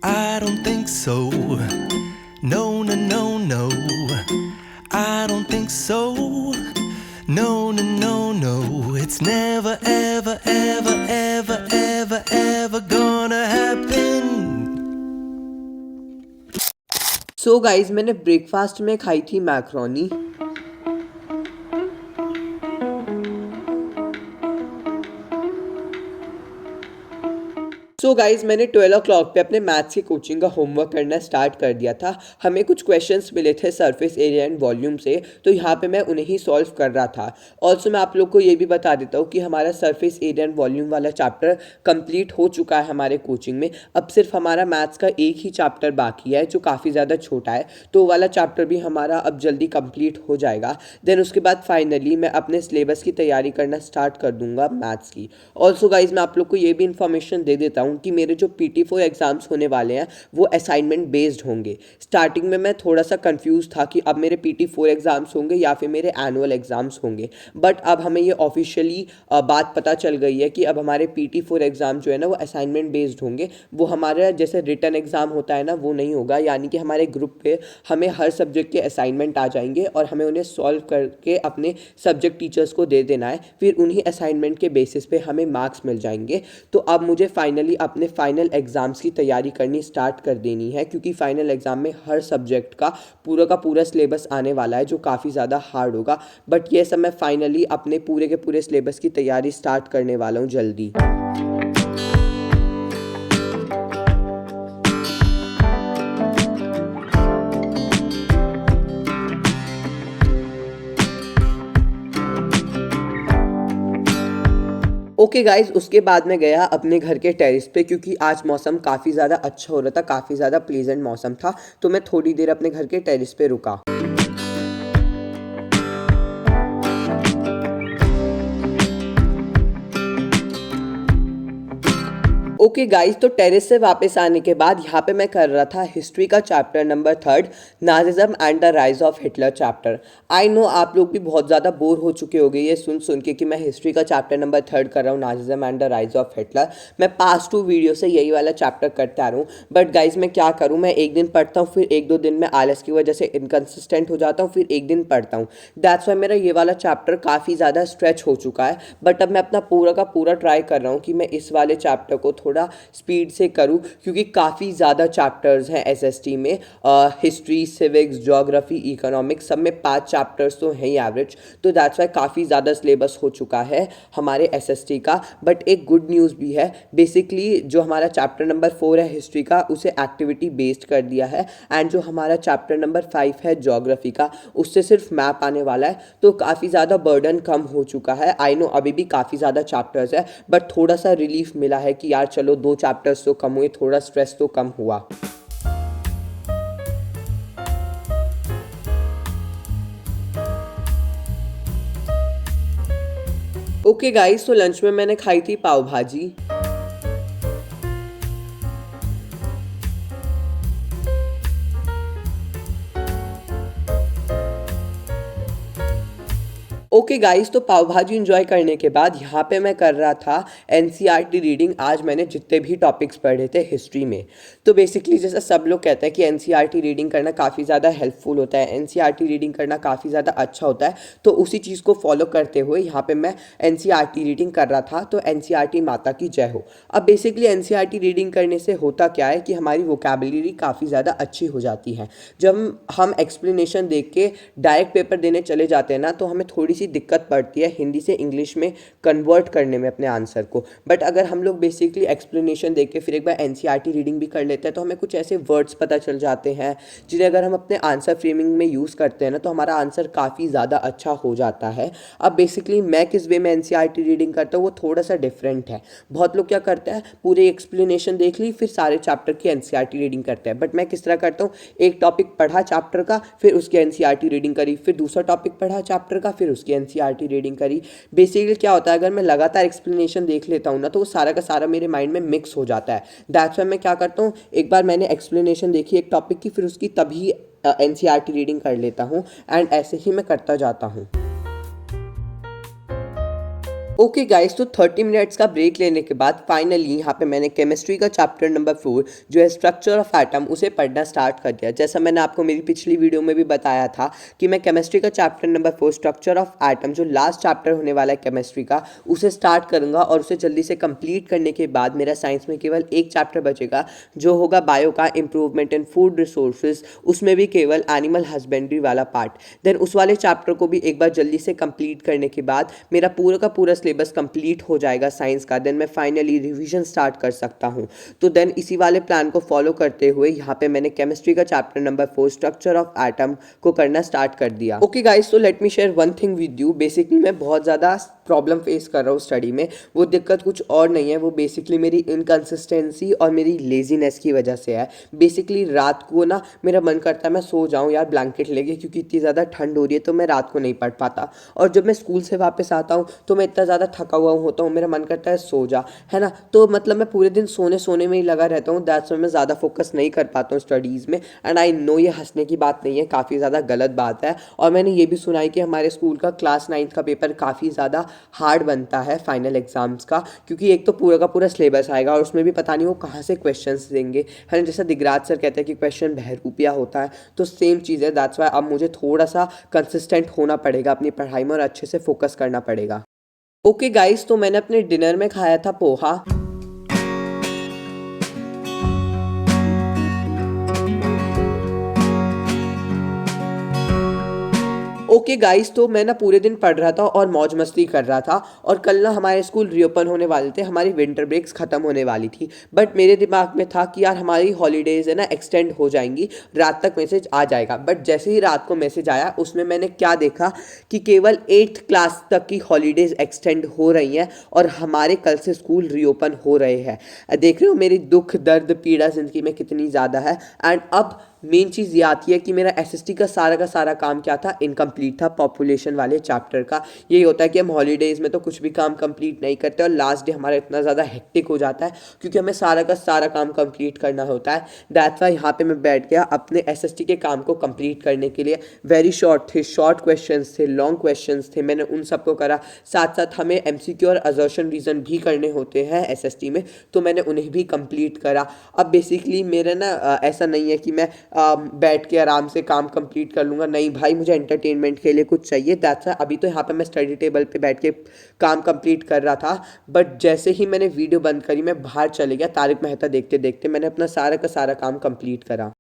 I don't think so. No, no, no, no. I don't think so. No, no, no, no. It's never, ever, ever, ever, ever, ever gonna happen. So guys मैंने breakfast में खाई थी macaroni. So guys मैंने 12 o'clock पे अपने maths की coaching का homework करना स्टार्ट कर दिया था। हमें कुछ क्वेश्चंस मिले थे सरफेस एरिया एंड वॉल्यूम से, तो यहाँ पे मैं उन्हें ही सॉल्व कर रहा था। ऑल्सो मैं आप लोग को ये भी बता देता हूँ कि हमारा सरफेस एरिया एंड वॉल्यूम वाला चैप्टर कंप्लीट हो चुका है हमारे कोचिंग में। अब सिर्फ हमारा मैथ्स का एक ही चैप्टर बाकी है जो काफ़ी ज़्यादा छोटा है, तो वो वाला चैप्टर भी हमारा अब जल्दी कंप्लीट हो जाएगा। देन उसके बाद फाइनली मैं अपने सिलेबस की तैयारी करना स्टार्ट कर दूंगा मैथ्स की। ऑल्सो गाइज मैं आप लोग को ये भी इन्फॉर्मेशन दे देता हूँ कि मेरे जो PT4 एग्ज़ाम्स होने वाले हैं वो असाइनमेंट बेस्ड होंगे। स्टार्टिंग में मैं थोड़ा सा कंफ्यूज था कि अब मेरे PT4 एग्ज़ाम्स होंगे या फिर मेरे एनुअल एग्ज़ाम्स होंगे, बट अब हमें ये ऑफिशियली बात पता चल गई है कि अब हमारे PT4 एग्ज़ाम जो है ना वो असाइनमेंट बेस्ड होंगे। वो हमारा जैसे रिटन एग्ज़ाम होता है ना वो नहीं होगा, यानी कि हमारे ग्रुप पे हमें हर सब्जेक्ट के असाइनमेंट आ जाएंगे और हमें उन्हें सॉल्व करके अपने सब्जेक्ट टीचर्स को दे देना है। फिर उन्हीं असाइनमेंट के बेसिस पे हमें मार्क्स मिल जाएंगे। तो अब मुझे फाइनली अपने फाइनल एग्ज़ाम्स की तैयारी करनी स्टार्ट कर देनी है, क्योंकि फाइनल एग्ज़ाम में हर सब्जेक्ट का पूरा सिलेबस आने वाला है जो काफ़ी ज़्यादा हार्ड होगा। बट ये सब मैं फाइनली अपने पूरे के पूरे सिलेबस की तैयारी स्टार्ट करने वाला हूँ जल्दी। ओके गाइज, उसके बाद मैं गया अपने घर के टेरिस पे, क्योंकि आज मौसम काफ़ी ज़्यादा अच्छा हो रहा था, काफ़ी ज़्यादा प्लीजेंट मौसम था। तो मैं थोड़ी देर अपने घर के टेरिस पे रुका। ओके गाइस, तो टेरेस से वापस आने के बाद यहाँ पे मैं कर रहा था हिस्ट्री का chapter number 3, Nazism and the rise of Hitler chapter. I know आप लोग भी बहुत ज़्यादा बोर हो चुके होंगे ये सुन सुन के कि मैं हिस्ट्री का चैप्टर नंबर 3 कर रहा हूँ, Nazism and the rise of Hitler. मैं पास्ट 2 वीडियो से यही वाला चैप्टर करता आ रहा हूँ, बट गाइज मैं क्या करूँ, मैं एक दिन पढ़ता हूँ, फिर 1-2 दिन में आलस की वजह से इनकन्सिस्टेंट हो जाता हूँ, फिर एक दिन पढ़ता हूँ। दैट्स वाई मेरा ये वाला चैप्टर काफ़ी ज़्यादा स्ट्रेच हो चुका है। बट अब मैं अपना पूरा का पूरा ट्राई कर रहा हूँ कि मैं इस वाले चैप्टर को थोड़ा स्पीड से करूँ, क्योंकि काफ़ी ज़्यादा चैप्टर्स हैं SST में। हिस्ट्री, सिविक्स, ज्योग्राफी, इकोनॉमिक्स, सब में 5 चैप्टर्स तो हैं ही एवरेज। तो दैट्स वाई काफ़ी ज़्यादा सिलेबस हो चुका है हमारे SST का। बट एक गुड न्यूज़ भी है, बेसिकली जो हमारा चैप्टर नंबर 4 है हिस्ट्री का, उसे एक्टिविटी बेस्ड कर दिया है। एंड जो हमारा चैप्टर नंबर 5 है ज्योग्राफी का, उससे सिर्फ मैप आने वाला है। तो काफ़ी ज़्यादा बर्डन कम हो चुका है। आई नो अभी भी काफ़ी ज़्यादा चैप्टर्स है, बट थोड़ा सा रिलीफ मिला है कि यार चलो 2 चैप्टर्स तो कम हुए, थोड़ा स्ट्रेस तो कम हुआ। ओके गाइस, तो लंच में मैंने खाई थी पाव भाजी। ओके गाइस, तो पाव भाजी इंजॉय करने के बाद यहाँ पे मैं कर रहा था NCERT रीडिंग। आज मैंने जितने भी टॉपिक्स पढ़े थे हिस्ट्री में, तो बेसिकली जैसा सब लोग कहते हैं कि NCERT रीडिंग करना काफ़ी ज़्यादा हेल्पफुल होता है, NCERT रीडिंग करना काफ़ी ज़्यादा अच्छा होता है। तो उसी चीज़ को फॉलो करते हुए यहाँ पे मैं NCERT रीडिंग कर रहा था। तो NCERT माता की जय हो। अब बेसिकली NCERT रीडिंग करने से होता क्या है कि हमारी वोकैबुलरी काफ़ी ज़्यादा अच्छी हो जाती है। जब हम एक्सप्लेनेशन देख के डायरेक्ट पेपर देने चले जाते हैं ना, तो हमें थोड़ी सी दिक्कत पड़ती है हिंदी से इंग्लिश में कन्वर्ट करने में अपने आंसर को। बट अगर हम लोग बेसिकली एक्सप्लेनेशन देख के फिर एक बार NCERT रीडिंग भी कर लेते हैं, तो हमें कुछ ऐसे वर्ड्स पता चल जाते हैं जिन्हें अगर हम अपने आंसर फ्रेमिंग में यूज़ करते हैं ना, तो हमारा आंसर काफ़ी ज़्यादा अच्छा हो जाता है। अब बेसिकली मैं किस वे में NCERT रीडिंग करता हूँ वो थोड़ा सा डिफरेंट है। बहुत लोग क्या करते हैं, पूरे एक्सप्लेनेशन देख ली फिर सारे चैप्टर की NCERT रीडिंग करते हैं, बट मैं किस तरह करता हूँ, एक टॉपिक पढ़ा चैप्टर का, फिर उसकी NCERT रीडिंग करी, फिर दूसरा टॉपिक पढ़ा चैप्टर का, फिर उसकी NCERT रीडिंग करी। बेसिकली क्या होता है, अगर मैं लगातार एक्सप्लेनेशन देख लेता हूँ ना, तो वो सारा का सारा मेरे माइंड में मिक्स हो जाता है। दैट्स वाई मैं क्या करता हूँ, एक बार मैंने एक्सप्लेनेशन देखी एक टॉपिक की, फिर उसकी तभी NCERT रीडिंग कर लेता हूँ, एंड ऐसे ही मैं करता जाता हूँ। ओके गाइस, तो 30 मिनट्स का ब्रेक लेने के बाद फाइनली यहाँ पे मैंने केमिस्ट्री का चैप्टर नंबर 4 जो है स्ट्रक्चर ऑफ एटम उसे पढ़ना स्टार्ट कर दिया। जैसा मैंने आपको मेरी पिछली वीडियो में भी बताया था कि मैं केमिस्ट्री का chapter number 4 structure of atom जो लास्ट चैप्टर होने वाला है केमिस्ट्री का उसे स्टार्ट करूँगा और उसे जल्दी से कंप्लीट करने के बाद मेरा साइंस में केवल एक चैप्टर बचेगा जो होगा बायो का इम्प्रूवमेंट इन फूड रिसोर्सेज, उसमें भी केवल एनिमल हस्बेंड्री वाला पार्ट। देन उस वाले चैप्टर को भी एक बार जल्दी से कंप्लीट करने के बाद मेरा पूरा का पूरा सिलेबस कंप्लीट हो जाएगा साइंस का। देन मैं फाइनली रिवीजन स्टार्ट कर सकता हूँ। तो देन इसी वाले प्लान को फॉलो करते हुए यहाँ पे मैंने केमिस्ट्री का chapter number 4 structure of atom को करना स्टार्ट कर दिया। ओके गाइस, तो let me share one thing with you. Basically मैं बहुत ज़्यादा प्रॉब्लम फेस कर रहा हूँ स्टडी में। वो दिक्कत कुछ और नहीं है, वो बेसिकली मेरी इनकन्सिस्टेंसी और मेरी लेजीनेस की वजह से है। बेसिकली रात को ना मेरा मन करता है मैं सो जाऊँ यार ब्लैंकेट लेके, क्योंकि इतनी ज़्यादा ठंड हो रही है तो मैं रात को नहीं पढ़ पाता। और जब मैं स्कूल से वापस आता हूँ तो मैं इतना ज़्यादा थका हुआ होता हूँ, मेरा मन करता है सो जा, है ना। तो मतलब मैं पूरे दिन सोने में ही लगा रहता हूँ। दैट्स व्हाई मैं ज़्यादा फोकस नहीं कर पाता हूँ स्टडीज़ में। एंड आई नो ये हंसने की बात नहीं है, काफ़ी ज़्यादा गलत बात है। और मैंने ये भी सुना है कि हमारे स्कूल का क्लास 9 का पेपर काफ़ी ज़्यादा हार्ड बनता है फाइनल एग्जाम्स का, क्योंकि एक तो पूरा का पूरा सिलेबस आएगा और उसमें भी पता नहीं वो कहाँ से क्वेश्चंस देंगे, है ना। जैसा दिगराज सर कहते हैं कि क्वेश्चन बहरूपिया होता है, तो सेम चीज़ है। दैट्स वाई अब मुझे थोड़ा सा कंसिस्टेंट होना पड़ेगा अपनी पढ़ाई में और अच्छे से फोकस करना पड़ेगा। ओके गाइस, तो मैंने अपने डिनर में खाया था पोहा। ओके गाइस, तो मैं ना पूरे दिन पढ़ रहा था और मौज मस्ती कर रहा था। और कल ना हमारे स्कूल रीओपन होने वाले थे, हमारी विंटर ब्रेक्स ख़त्म होने वाली थी। बट मेरे दिमाग में था कि यार हमारी हॉलीडेज़ है ना एक्सटेंड हो जाएंगी, रात तक मैसेज आ जाएगा। बट जैसे ही रात को मैसेज आया उसमें मैंने क्या देखा कि केवल 8th क्लास तक की हॉलीडेज़ एक्सटेंड हो रही हैं और हमारे कल से स्कूल रीओपन हो रहे हैं। देख रहे हो मेरी दुख दर्द पीड़ा ज़िंदगी में कितनी ज़्यादा है। एंड अब मेन चीज़ ये आती है कि मेरा एसएसटी का सारा काम क्या था, इनकम्प्लीट था पॉपुलेशन वाले चैप्टर का। यही होता है कि हम हॉलीडेज़ में तो कुछ भी काम कंप्लीट नहीं करते और लास्ट डे हमारा इतना ज़्यादा हेक्टिक हो जाता है क्योंकि हमें सारा का सारा काम कंप्लीट करना होता है। दैट्स वाई यहाँ पे मैं बैठ गया अपने एसएसटी के काम को कंप्लीट करने के लिए। वेरी शॉर्ट थे, शॉर्ट क्वेश्चंस थे, लॉन्ग क्वेश्चंस थे, मैंने उन सबको करा। साथ साथ हमें एमसीक्यू और असर्शन रीज़न भी करने होते हैं एसएसटी में, तो मैंने उन्हें भी कंप्लीट करा। अब बेसिकली मेरा ना ऐसा नहीं है कि मैं बैठ के आराम से काम कंप्लीट कर लूँगा, नहीं भाई, मुझे एंटरटेनमेंट के लिए कुछ चाहिए। दैट्स अभी तो यहाँ पे मैं स्टडी टेबल पे बैठ के काम कंप्लीट कर रहा था। बट जैसे ही मैंने वीडियो बंद करी मैं बाहर चले गया, तारक मेहता देखते देखते मैंने अपना सारा का सारा काम कंप्लीट करा।